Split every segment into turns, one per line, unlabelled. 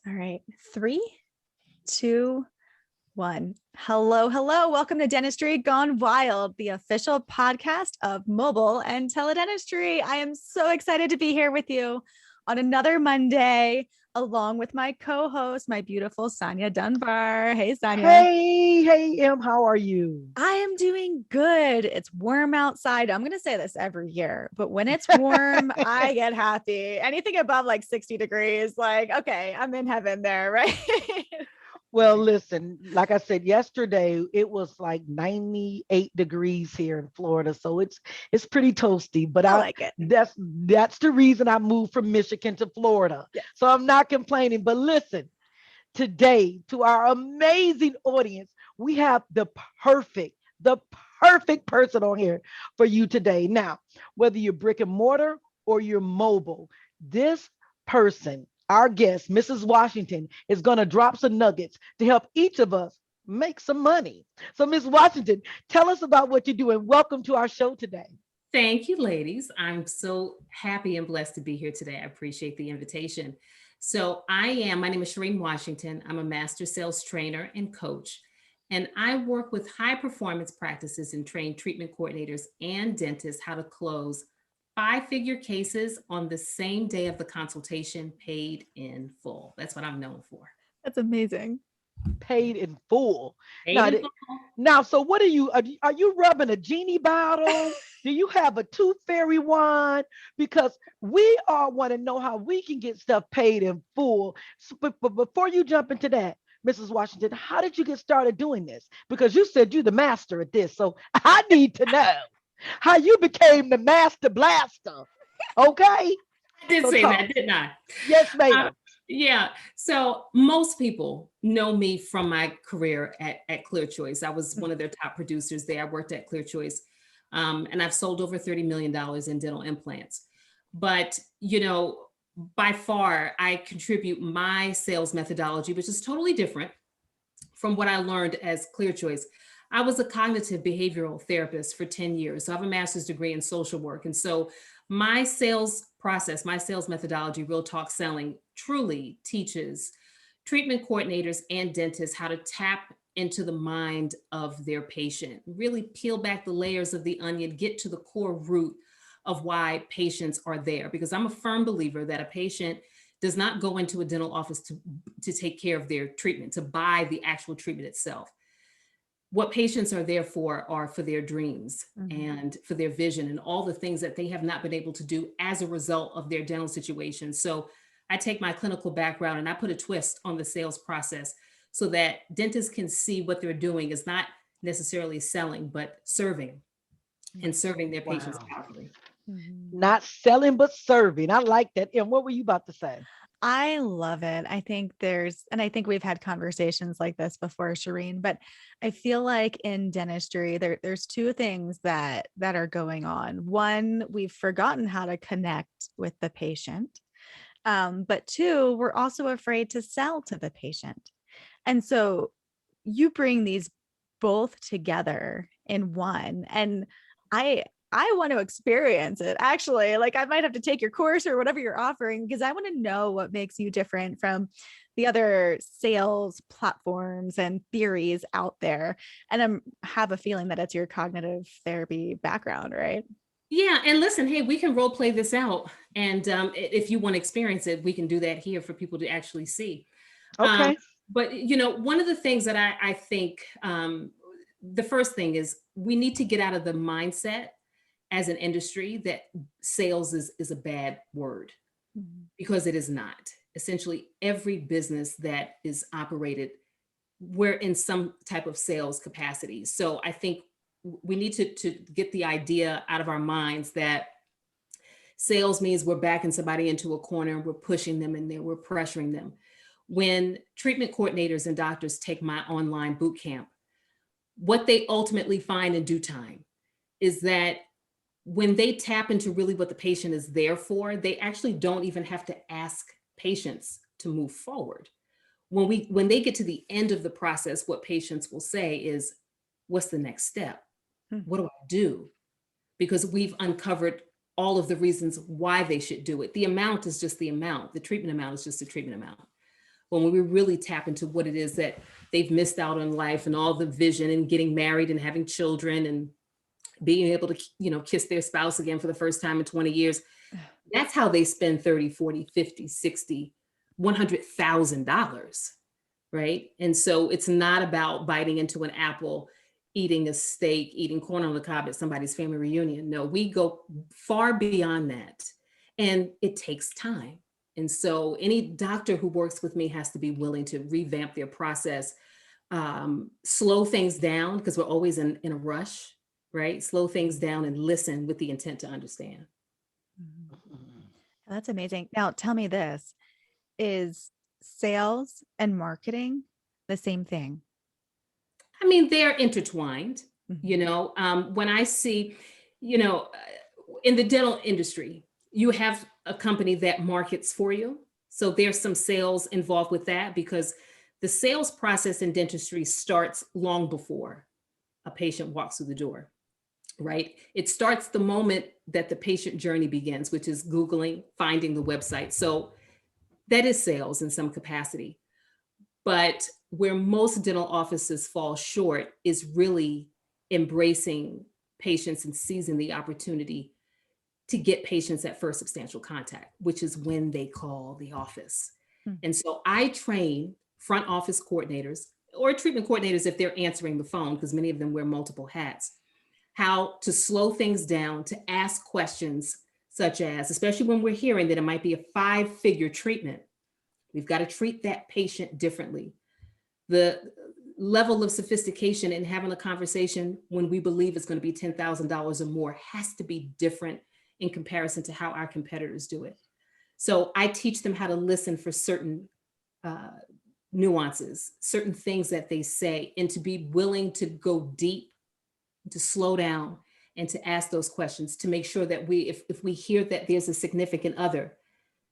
All right. 3, 2, 1. Hello, hello. Welcome to Dentistry Gone Wild, the official podcast of mobile and teledentistry. I am so excited to be here with you on another Monday, along with my co-host, my beautiful Sonya Dunbar. Hey, Sonya.
Hey, Em, how are you?
I am doing good. It's warm outside. I'm going to say this every year, but when it's warm, I get happy. Anything above like 60 degrees, like, okay, I'm in heaven there, right?
Well, listen, like I said yesterday, it was like 98 degrees here in Florida, so it's pretty toasty. But
I
I
like it.
that's the reason I moved from Michigan to Florida.
Yeah.
So I'm not complaining. But listen, today to our amazing audience, we have the perfect person on here for you today. Now, whether you're brick and mortar or you're mobile, this person, our guest, Mrs. Washington, is going to drop some nuggets to help each of us make some money. So, Miss Washington, tell us about what you do and welcome to our show today.
Thank you, ladies. I'm so happy and blessed to be here today. I appreciate the invitation. My name is Sherrine Washington. I'm a master sales trainer and coach, and I work with high performance practices and train treatment coordinators and dentists how to close five-figure cases on the same day of the consultation, paid in full. That's what I'm known for.
That's amazing.
Paid in full.
Paid
Now,
in full.
so what are you rubbing a genie bottle? Do you have a tooth fairy wand? Because we all want to know how we can get stuff paid in full. But before you jump into that, Mrs. Washington, how did you get started doing this? Because you said you're the master at this. So I need to know how you became the master blaster. Okay?
I did
So
say
talk.
that, didn't I?
Yes,
Uh,
ma'am.
yeah. So most people know me from my career at Clear Choice. I was one of their top producers there. I worked at Clear Choice, and I've sold over $30 million in dental implants. But, by far, I contribute my sales methodology, which is totally different from what I learned as Clear Choice. I was a cognitive behavioral therapist for 10 years. So I have a master's degree in social work. And so my sales process, my sales methodology, Real Talk Selling, truly teaches treatment coordinators and dentists how to tap into the mind of their patient, really peel back the layers of the onion, get to the core root of why patients are there. Because I'm a firm believer that a patient does not go into a dental office to take care of their treatment, to buy the actual treatment itself. What patients are there for are for their dreams and for their vision and all the things that they have not been able to do as a result of their dental situation. So I take my clinical background and I put a twist on the sales process so that dentists can see what they're doing is not necessarily selling, but serving and serving their patients
Wow.
powerfully.
Mhm.
Not selling, but serving. I like that. And what were you about to say?
I love it. I think we've had conversations like this before, Sherrine, but I feel like in dentistry, there's two things that are going on. One, we've forgotten how to connect with the patient. But two, we're also afraid to sell to the patient. And so you bring these both together in one. And I I want to experience it actually. Like I might have to take your course or whatever you're offering because I want to know what makes you different from the other sales platforms and theories out there. And have a feeling that it's your cognitive therapy background, right?
Yeah, and listen, hey, we can role play this out, and if you want to experience it, we can do that here for people to actually see. Um,
Okay.
but one of the things that I think the first thing is we need to get out of the mindset as an industry that sales is a bad word
Mhm.
because it is not. Essentially, every business that is operated, we're in some type of sales capacity. So I think we need to get the idea out of our minds that sales means we're backing somebody into a corner and we're pushing them in there, we're pressuring them. When treatment coordinators and doctors take my online boot camp, what they ultimately find in due time is that when they tap into really what the patient is there for, they actually don't even have to ask patients to move forward. When they get to the end of the process, what patients will say is, what's the next step?
Mhm.
What do I do? Because we've uncovered all of the reasons why they should do it. The amount is just the amount. The treatment amount is just the treatment amount. when we really tap into what it is that they've missed out on life and all the vision and getting married and having children and being able to, kiss their spouse again for the first time in 20 years. That's how they spend 30, 40, 50, 60, $100,000, right? And so it's not about biting into an apple, eating a steak, eating corn on the cob at somebody's family reunion. No, we go far beyond that. And it takes time. And so any doctor who works with me has to be willing to revamp their process, slow things down, because we're always in a rush, right? Slow things down and listen with the intent to understand.
That's amazing. Now, tell me this, is sales and marketing the same thing?
I mean, they're intertwined,
Mhm.
when I see, in the dental industry, you have a company that markets for you. So there's some sales involved with that, because the sales process in dentistry starts long before a patient walks through the door, right? It starts the moment that the patient journey begins, which is Googling, finding the website. So that is sales in some capacity. But where most dental offices fall short is really embracing patients and seizing the opportunity to get patients at first substantial contact, which is when they call the office.
Hmm.
And so I train front office coordinators or treatment coordinators if they're answering the phone, because many of them wear multiple hats, how to slow things down, to ask questions such as, especially when we're hearing that it might be a 5-figure treatment, we've got to treat that patient differently. The level of sophistication in having a conversation when we believe it's going to be $10,000 or more has to be different in comparison to how our competitors do it. So I teach them how to listen for certain nuances, certain things that they say, and to be willing to go deep, to slow down, and to ask those questions to make sure that if we hear that there's a significant other,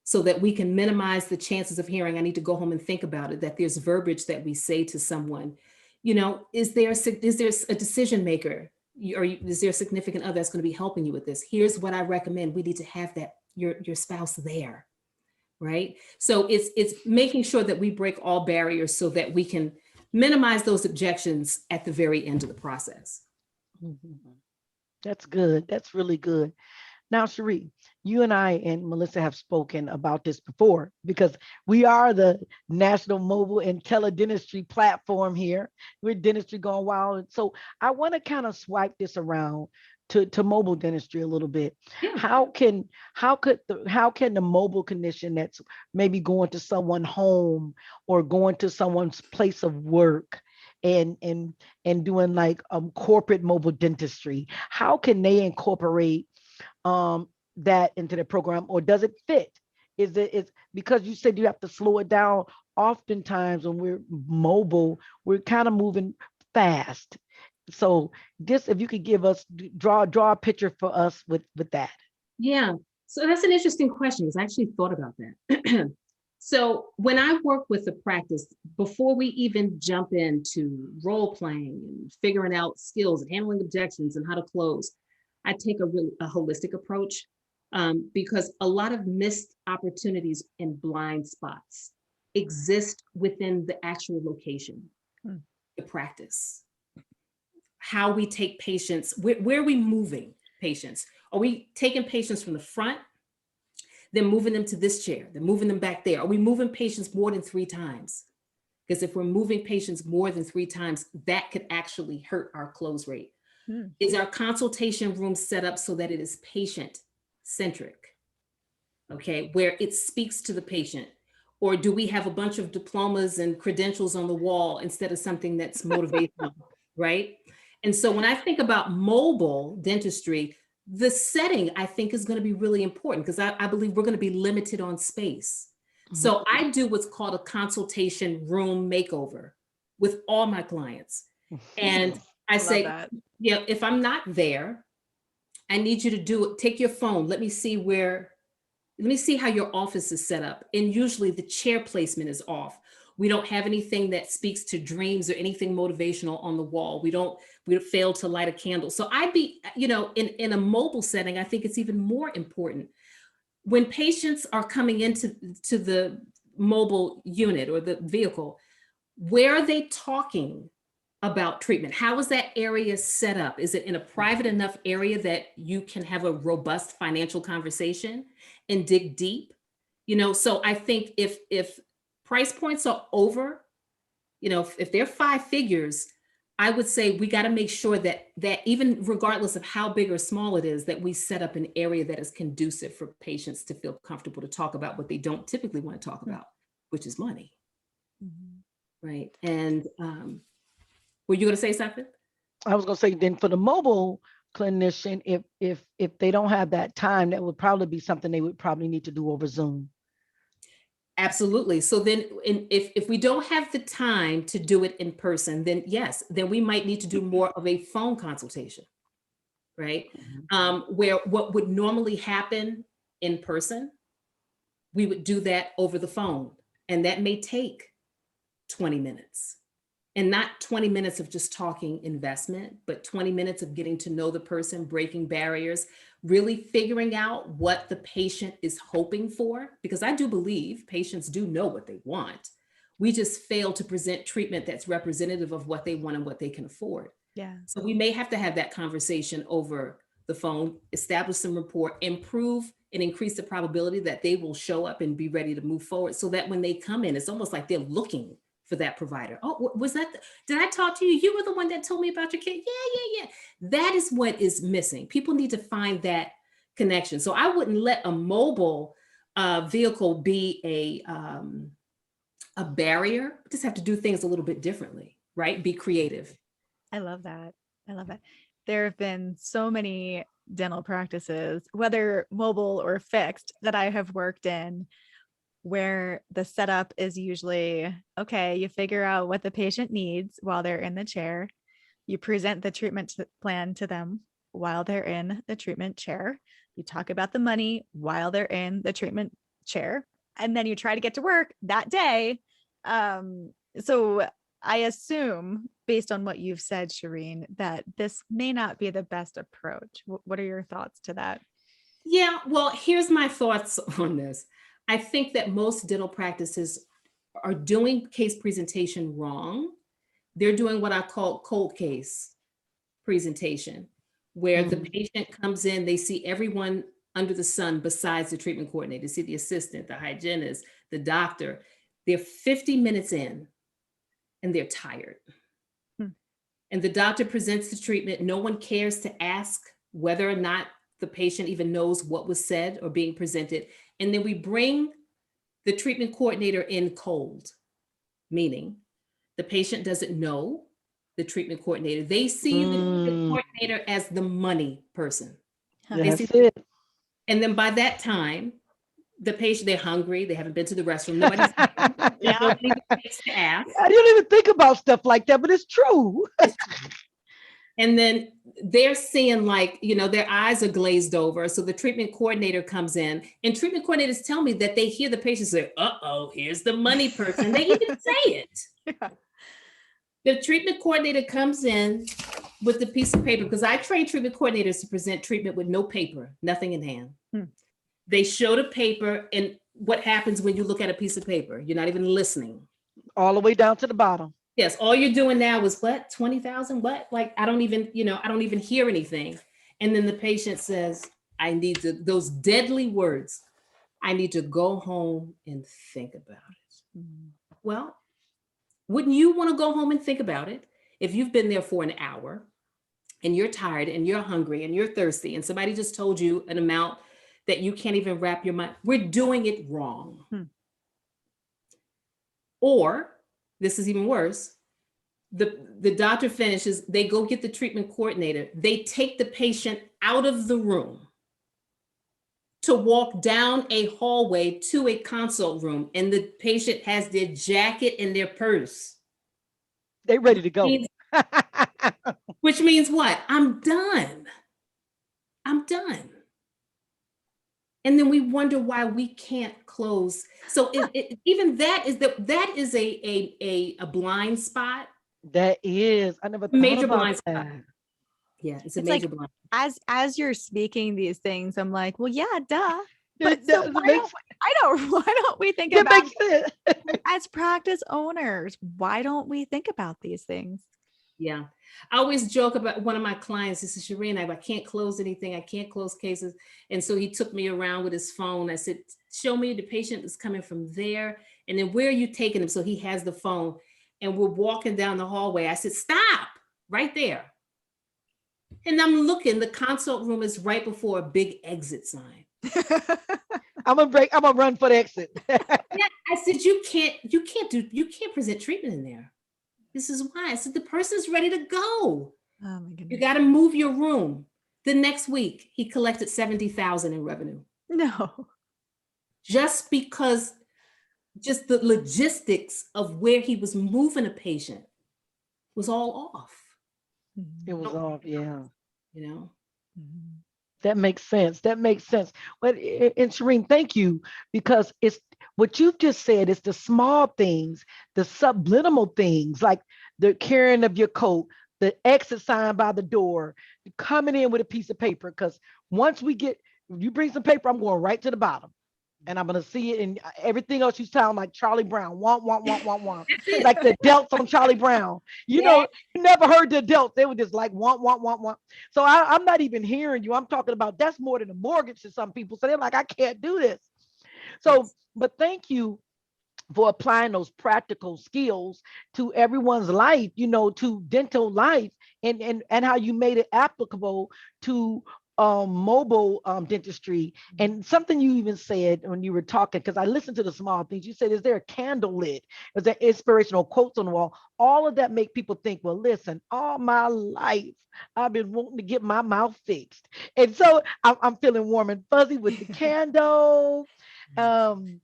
so that we can minimize the chances of hearing, I need to go home and think about it, that there's verbiage that we say to someone, is there a decision maker, or is there a significant other that's going to be helping you with this? Here's what I recommend. We need to have that, your spouse there, right? So it's making sure that we break all barriers so that we can minimize those objections at the very end of the process.
That's good. That's really good. Now, Sherrine, you and I and Melissa have spoken about this before, because we are the National Mobile and Teledentistry platform here. We're Dentistry Gone Wild. So I want to kind of swipe this around to mobile dentistry a little bit.
Yeah.
How can the mobile clinician that's maybe going to someone's home or going to someone's place of work and doing like corporate mobile dentistry, how can they incorporate that into the program, or does it fit? It's because you said you have to slow it down. Oftentimes when we're mobile, we're kind of moving fast. So this, if you could give us, draw a picture for us with that.
Yeah. So that's an interesting question, because I actually thought about that. So when I work with the practice, before we even jump into role playing and figuring out skills and handling objections and how to close, I take a holistic approach, because a lot of missed opportunities and blind spots exist within the actual location, the practice, how we take patients, where are we moving patients? Are we taking patients from the front, then moving them to this chair, then moving them back there? Are we moving patients more than 3 times? Because if we're moving patients more than 3 times, that could actually hurt our close rate. Is our consultation room set up so that it is patient centric? Okay, where it speaks to the patient? Or do we have a bunch of diplomas and credentials on the wall instead of something that's motivational, right? And so when I think about mobile dentistry, the setting I think is going to be really important, because I believe we're going to be limited on space. So I do what's called a consultation room makeover with all my clients. And I say,
that.
yeah, if I'm not there, I need you to do it. Take your phone. Let me see how your office is set up. And usually the chair placement is off. We don't have anything that speaks to dreams or anything motivational on the wall. We fail to light a candle. So I'd be, in a mobile setting, I think it's even more important. When patients are coming into the mobile unit or the vehicle, where are they talking about treatment? How is that area set up? Is it in a private enough area that you can have a robust financial conversation and dig deep? So I think if price points are over, if they're 5 figures, I would say we got to make sure that even regardless of how big or small it is, that we set up an area that is conducive for patients to feel comfortable to talk about what they don't typically want to talk about, which is money. Mm-hmm. Right. And were you going to say something?
I was going to say, then for the mobile clinician, if they don't have that time, that would probably be something they would probably need to do over Zoom.
Absolutely. So then if we don't have the time to do it in person, then yes, then we might need to do more of a phone consultation, right? Where what would normally happen in person, we would do that over the phone. And that may take 20 minutes. And not 20 minutes of just talking investment, but 20 minutes of getting to know the person, breaking barriers, really figuring out what the patient is hoping for. Because I do believe patients do know what they want. We just fail to present treatment that's representative of what they want and what they can afford.
Yeah.
So we may have to have that conversation over the phone, establish some rapport, improve and increase the probability that they will show up and be ready to move forward, so that when they come in, it's almost like they're looking for that provider. Oh, was that, did I talk to you? You were the one that told me about your kid. Yeah. That is what is missing. People need to find that connection. So I wouldn't let a mobile vehicle be a barrier. Just have to do things a little bit differently, right? Be creative.
I love that. There have been so many dental practices, whether mobile or fixed, that I have worked in, where the setup is usually, okay, you figure out what the patient needs while they're in the chair. You present the treatment plan to them while they're in the treatment chair. You talk about the money while they're in the treatment chair. And then you try to get to work that day. So I assume, based on what you've said, Sherrine, that this may not be the best approach. What are your thoughts to that?
Yeah, well, here's my thoughts on this. I think that most dental practices are doing case presentation wrong. They're doing what I call cold case presentation, where the patient comes in, they see everyone under the sun besides the treatment coordinator, they see the assistant, the hygienist, the doctor. They're 50 minutes in and they're tired. And the doctor presents the treatment. No one cares to ask whether or not the patient even knows what was said or being presented. And then we bring the treatment coordinator in cold, meaning the patient doesn't know the treatment coordinator. They see the treatment coordinator as the money person.
That's it.
And then by that time, the patient, they're hungry, they haven't been to the restroom, nobody's nobody takes to ask.
I didn't even think about stuff like that, but it's true.
And then they're seeing, like, their eyes are glazed over. So the treatment coordinator comes in, and treatment coordinators tell me that they hear the patient say, uh-oh, here's the money person. They even say it. Yeah. The treatment coordinator comes in with the piece of paper, because I train treatment coordinators to present treatment with no paper, nothing in hand. They show the paper, and what happens when you look at a piece of paper? You're not even listening.
All the way down to the bottom.
Yes, all you're doing now is what? 20,000? What? Like, I don't even hear anything. And then the patient says, I need to, those deadly words, I need to go home and think about it. Well, wouldn't you want to go home and think about it if you've been there for an hour and you're tired and you're hungry and you're thirsty and somebody just told you an amount that you can't even wrap your mind? We're doing it wrong. Or, this is even worse, the doctor finishes, they go get the treatment coordinator, they take the patient out of the room to walk down a hallway to a consult room, and the patient has their jacket and their purse.
They ready to go.
Which means what? I'm done. And then we wonder why we can't close. So even that is a blind spot.
That is. I never thought
major
about
blind
that.
spot. Yeah, it's a major blind.
As you're speaking these things, I'm like, well, yeah, duh. But
It
so
doesn't make sense.
why don't we think
It
about
makes sense.
as practice owners, why don't we think about these things?
Yeah. I always joke about one of my clients. This is Sherrine. I can't close anything. I can't close cases. And so he took me around with his phone. I said, show me the patient is coming from there. And then where are you taking him? So he has the phone and we're walking down the hallway. I said, stop right there. And I'm looking, the consult room is right before a big exit sign.
I'm gonna run for the exit.
Yeah, I said, you can't present treatment in there. This is why. I said, the person's ready to go.
Oh my
You
goodness.
got to move your room. The next week, he collected 70,000 in revenue.
No.
Just because, just the logistics of where he was moving a patient was all off.
It was off, yeah.
You know?
Mhm.
That makes sense. That makes sense. But and Sherrine, thank you, because it's what you've just said. It's the small things, the subliminal things, like the carrying of your coat, the exit sign by the door, coming in with a piece of paper. Because once you bring some paper, I'm going right to the bottom. And I'm gonna see it, and everything else you sound like Charlie Brown. Want.
That's it.
Like the delts on Charlie Brown. You
Yeah.
know, you never heard the delts. They were just like want. So I'm not even hearing you. I'm talking about that's more than a mortgage to some people. So they're like, I can't do this. So,
Yes.
but thank you for applying those practical skills to everyone's life, to dental life, and how you made it applicable to mobile dentistry. And something you even said when you were talking, because I listened to the small things, you said, is there a candle lit? Is there inspirational quotes on the wall? All of that make people think, well, listen, all my life, I've been wanting to get my mouth fixed. And so I'm feeling warm and fuzzy with the candle. Um,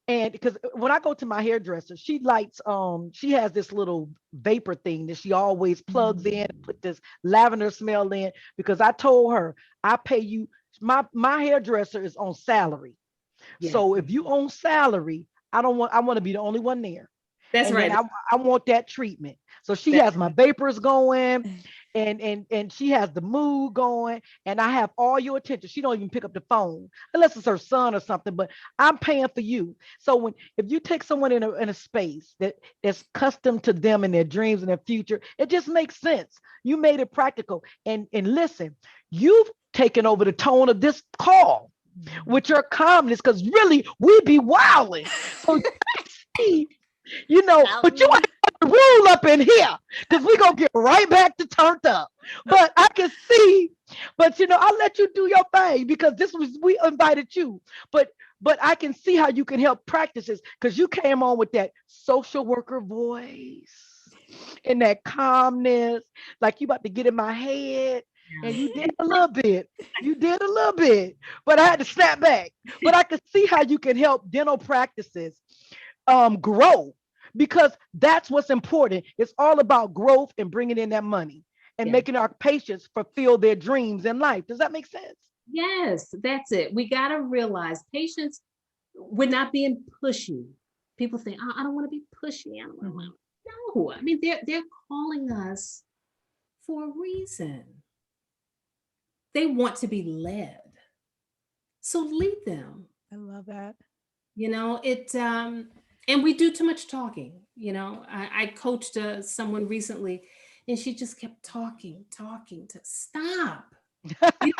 and because when I go to my hairdresser, she has this little vapor thing that she always plugs in and put this lavender smell in, because I told her, I pay you, my hairdresser is on salary.
Yes.
So if you own salary, I want to be the only one there.
That's
And then
right.
I want that treatment. So she
That,
has my vapors going, and she has the mood going, and I have all your attention. She don't even pick up the phone unless it's her son or something, but I'm paying for you. So if you take someone in a space that's custom to them and their dreams and their future, it just makes sense. You made it practical. And listen, you've taken over the tone of this call with your calmness, because really we be wilding. So see, but you ain't got the rule up in here, because we're gonna get right back to turned up. But I can see, but I'll let you do your thing, because we invited you. But I can see how you can help practices, because you came on with that social worker voice and that calmness, like you about to get in my head. And you did a little bit. You did a little bit, but I had to snap back. But I could see how you can help dental practices grow, because that's what's important. It's all about growth and bringing in that money and
yeah.
making our patients fulfill their dreams in life. Does that make sense?
Yes, that's it. We got to realize patients, we're not being pushy. People think, oh, I don't want to be pushy. I don't want
Mhm.
to. No, I mean, they're calling us for a reason. They want to be led. So lead them.
I love that.
And we do too much talking. I coached someone recently, and she just kept talking to stop. You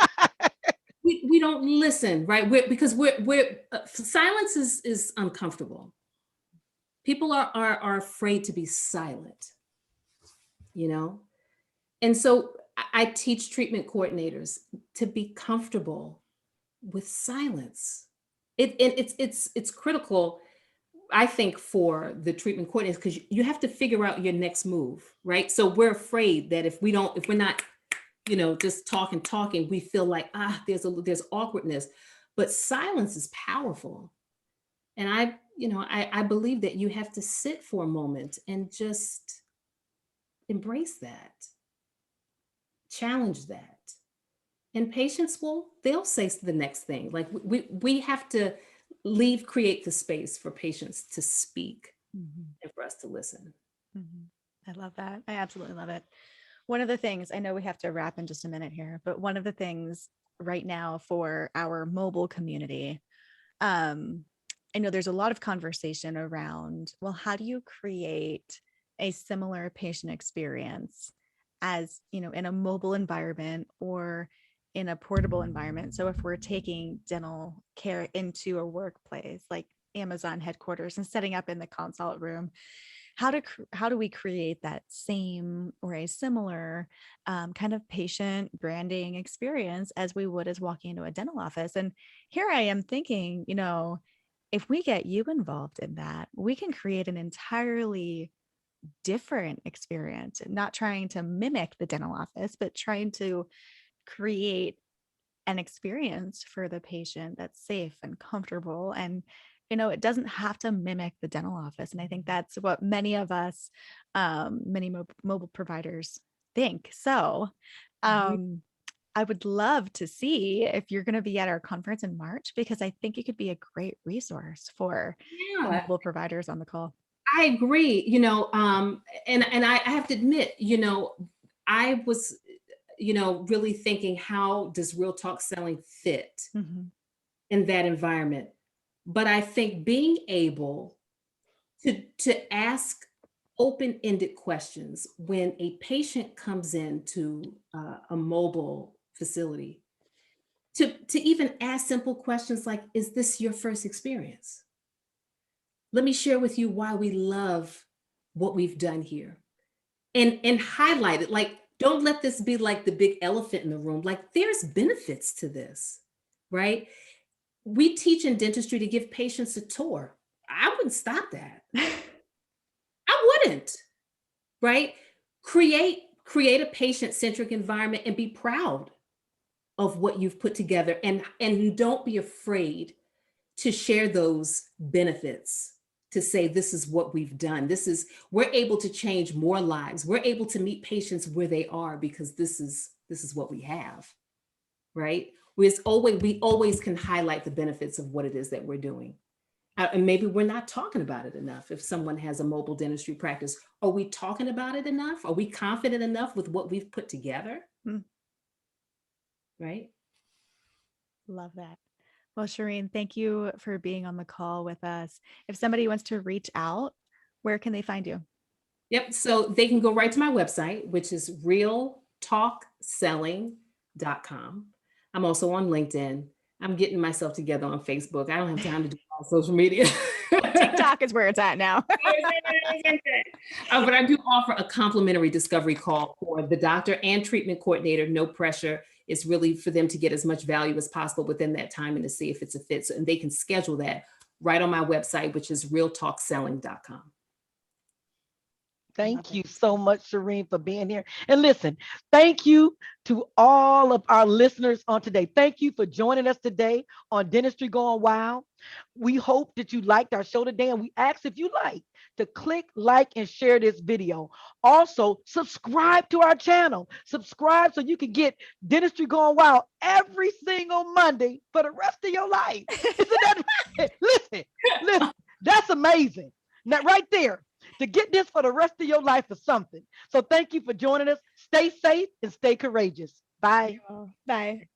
we don't listen, right? Because we're silence is uncomfortable. People are afraid to be silent, you know? And so I teach treatment coordinators to be comfortable with silence. It's critical, I think, for the treatment coordinators, because you have to figure out your next move, right? So we're afraid that if we're not, just talking, we feel like, there's awkwardness, but silence is powerful. And I believe that you have to sit for a moment and just embrace that, challenge that. And patients they'll say the next thing. Like we have to create the space for patients to speak
Mhm.
and for us to listen.
Mhm. I love that. I absolutely love it. One of the things, I know we have to wrap in just a minute here, but one of the things right now for our mobile community, I know there's a lot of conversation around, well, how do you create a similar patient experience as, in a mobile environment or in a portable environment? So if we're taking dental care into a workplace like Amazon headquarters and setting up in the consult room, how do we create that same or a similar kind of patient branding experience as we would as walking into a dental office? And here I am thinking, if we get you involved in that, we can create an entirely different experience, not trying to mimic the dental office, but trying to create an experience for the patient that's safe and comfortable. And it doesn't have to mimic the dental office. And I think that's what many of us, many mobile providers think. So I would love to see if you're going to be at our conference in March, because I think it could be a great resource for the
Yeah,
mobile providers on the call.
I agree. And I have to admit, I was, really thinking, how does real talk selling fit
Mhm.
in that environment? But I think being able to ask open-ended questions when a patient comes into a mobile facility, to even ask simple questions like, is this your first experience? Let me share with you why we love what we've done here, and highlight it. Like, don't let this be like the big elephant in the room. Like, there's benefits to this, right? We teach in dentistry to give patients a tour. I wouldn't stop that. I wouldn't, right? Create a patient-centric environment and be proud of what you've put together, and don't be afraid to share those benefits, to say, this is what we've done. We're able to change more lives. We're able to meet patients where they are because this is what we have, right? We always can highlight the benefits of what it is that we're doing. And maybe we're not talking about it enough. If someone has a mobile dentistry practice, are we talking about it enough? Are we confident enough with what we've put together?
Mm,
Right?
love that. Well, Sherrine, thank you for being on the call with us. If somebody wants to reach out, where can they find you?
Yep. So they can go right to my website, which is realtalkselling.com. I'm also on LinkedIn. I'm getting myself together on Facebook. I don't have time to do all social media.
TikTok is where it's at now.
But I do offer a complimentary discovery call for the doctor and treatment coordinator, no pressure. It's really for them to get as much value as possible within that time and to see if it's a fit. So, and they can schedule that right on my website, which is realtalkselling.com.
Thank you so much, Sherrine, for being here. And listen, thank you to all of our listeners on today. Thank you for joining us today on Dentistry Going Wild. We hope that you liked our show today, and we ask if you like to click, like, and share this video. Also, subscribe to our channel. Subscribe so you can get Dentistry Going Wild every single Monday for the rest of your life. Isn't that? Listen, that's amazing. Now, right there. To get this for the rest of your life is something. So thank you for joining us. Stay safe and stay courageous. Bye.
Bye.